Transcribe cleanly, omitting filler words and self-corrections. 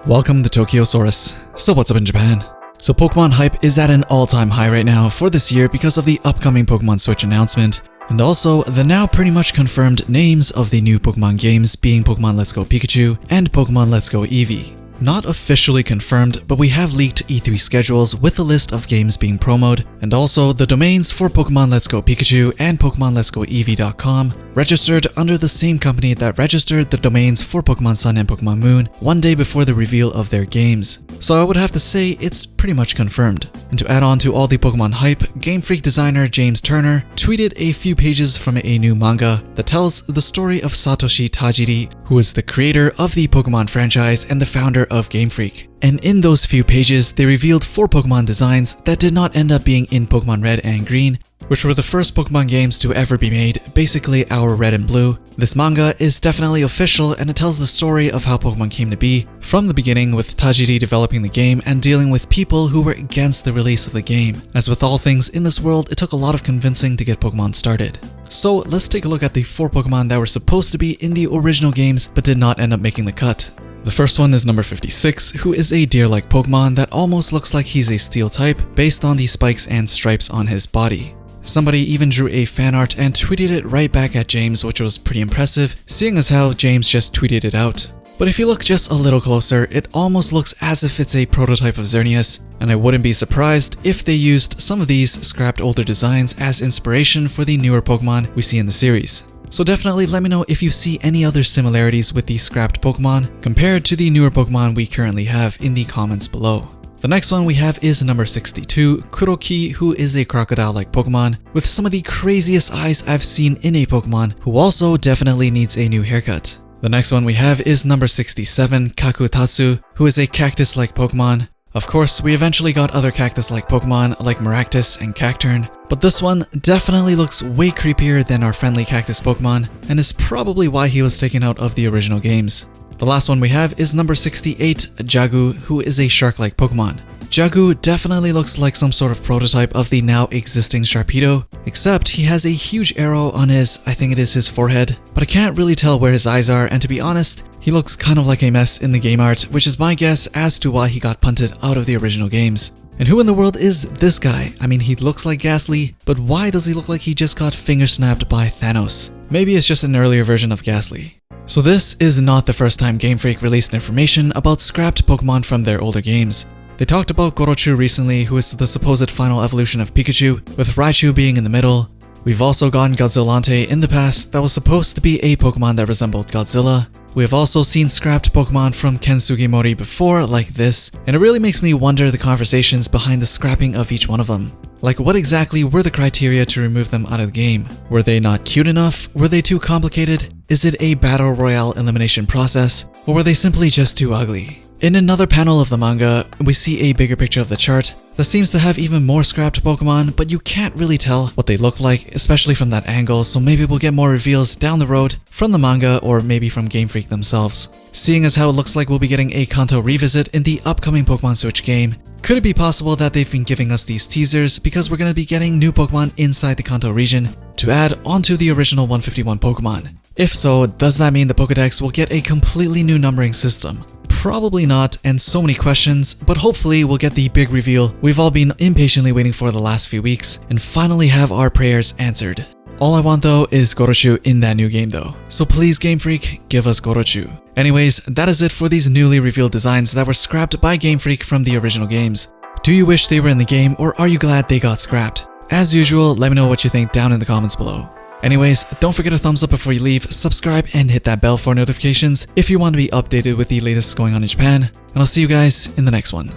Welcome to Tokyosaurus. So what's up in Japan? So Pokemon hype is at an all-time high right now for this year because of the upcoming Pokemon Switch announcement, and also the now pretty much confirmed names of the new Pokemon games being Pokemon Let's Go Pikachu and Pokemon Let's Go Eevee. Not officially confirmed, but we have leaked E3 schedules with a list of games being promoted, and also the domains for Pokemon Let's Go Pikachu and Pokemon Let's Go Eevee.com registered under the same company that registered the domains for Pokemon Sun and Pokemon Moon one day before the reveal of their games. So I would have to say it's pretty much confirmed. And to add on to all the Pokemon hype, GameFreak designer James Turner tweeted a few pages from a new manga that tells the story of Satoshi Tajiri, who is the creator of the Pokemon franchise and the founder of GameFreak. And in those few pages, they revealed 4 Pokemon designs that did not end up being in Pokemon Red and Green, which were the first Pokemon games to ever be made, basically our Red and Blue. This manga is definitely official, and it tells the story of how Pokemon came to be from the beginning, with Tajiri developing the game and dealing with people who were against the release of the game. As with all things in this world, it took a lot of convincing to get Pokemon started. So let's take a look at the 4 Pokemon that were supposed to be in the original games but did not end up making the cut. The first one is number 56, who is a deer-like Pokemon that almost looks like he's a steel type based on the spikes and stripes on his body. Somebody even drew a fan art and tweeted it right back at James, which was pretty impressive, seeing as how James just tweeted it out. But if you look just a little closer, it almost looks as if it's a prototype of Xerneas, and I wouldn't be surprised if they used some of these scrapped older designs as inspiration for the newer Pokemon we see in the series. So definitely let me know if you see any other similarities with these scrapped Pokemon compared to the newer Pokemon we currently have in the comments below. The next one we have is number 62, Kuroki, who is a crocodile-like Pokemon with some of the craziest eyes I've seen in a Pokemon, who also definitely needs a new haircut. The next one we have is number 67, Kakutatsu, who is a cactus-like Pokemon. Of course, we eventually got other cactus-like Pokemon like Maractus and Cacturne, but this one definitely looks way creepier than our friendly cactus Pokemon, and is probably why he was taken out of the original games. The last one we have is number 68, Jagu, who is a shark-like Pokemon. Jagu definitely looks like some sort of prototype of the now existing Sharpedo, except he has a huge arrow on I think it is his forehead, but I can't really tell where his eyes are, and to be honest, he looks kind of like a mess in the game art, which is my guess as to why he got punted out of the original games. And who in the world is this guy? I mean, he looks like Ghastly, but why does he look like he just got finger snapped by Thanos? Maybe it's just an earlier version of Ghastly. So this is not the first time GameFreak released information about scrapped Pokemon from their older games. They talked about Gorochu recently, who is the supposed final evolution of Pikachu, with Raichu being in the middle. We've also gotten Godzillante in the past that was supposed to be a Pokemon that resembled Godzilla. We have also seen scrapped Pokemon from Ken Sugimori before, like this, and it really makes me wonder the conversations behind the scrapping of each one of them. Like, what exactly were the criteria to remove them out of the game? Were they not cute enough? Were they too complicated? Is it a battle royale elimination process? Or were they simply just too ugly? In another panel of the manga, we see a bigger picture of the chart that seems to have even more scrapped Pokemon, but you can't really tell what they look like, especially from that angle, so maybe we'll get more reveals down the road from the manga or maybe from GameFreak themselves. Seeing as how it looks like we'll be getting a Kanto revisit in the upcoming Pokemon Switch game, could it be possible that they've been giving us these teasers because we're going to be getting new Pokemon inside the Kanto region to add onto the original 151 Pokemon? If so, does that mean the Pokédex will get a completely new numbering system? Probably not, and so many questions, but hopefully we'll get the big reveal we've all been impatiently waiting for the last few weeks and finally have our prayers answered. All I want though is Gorochu in that new game though, so please GameFreak, give us Gorochu. Anyways, that is it for these newly revealed designs that were scrapped by GameFreak from the original games. Do you wish they were in the game, or are you glad they got scrapped? As usual, let me know what you think down in the comments below. Anyways, don't forget to thumbs up before you leave, subscribe, and hit that bell for notifications if you want to be updated with the latest going on in Japan, and I'll see you guys in the next one.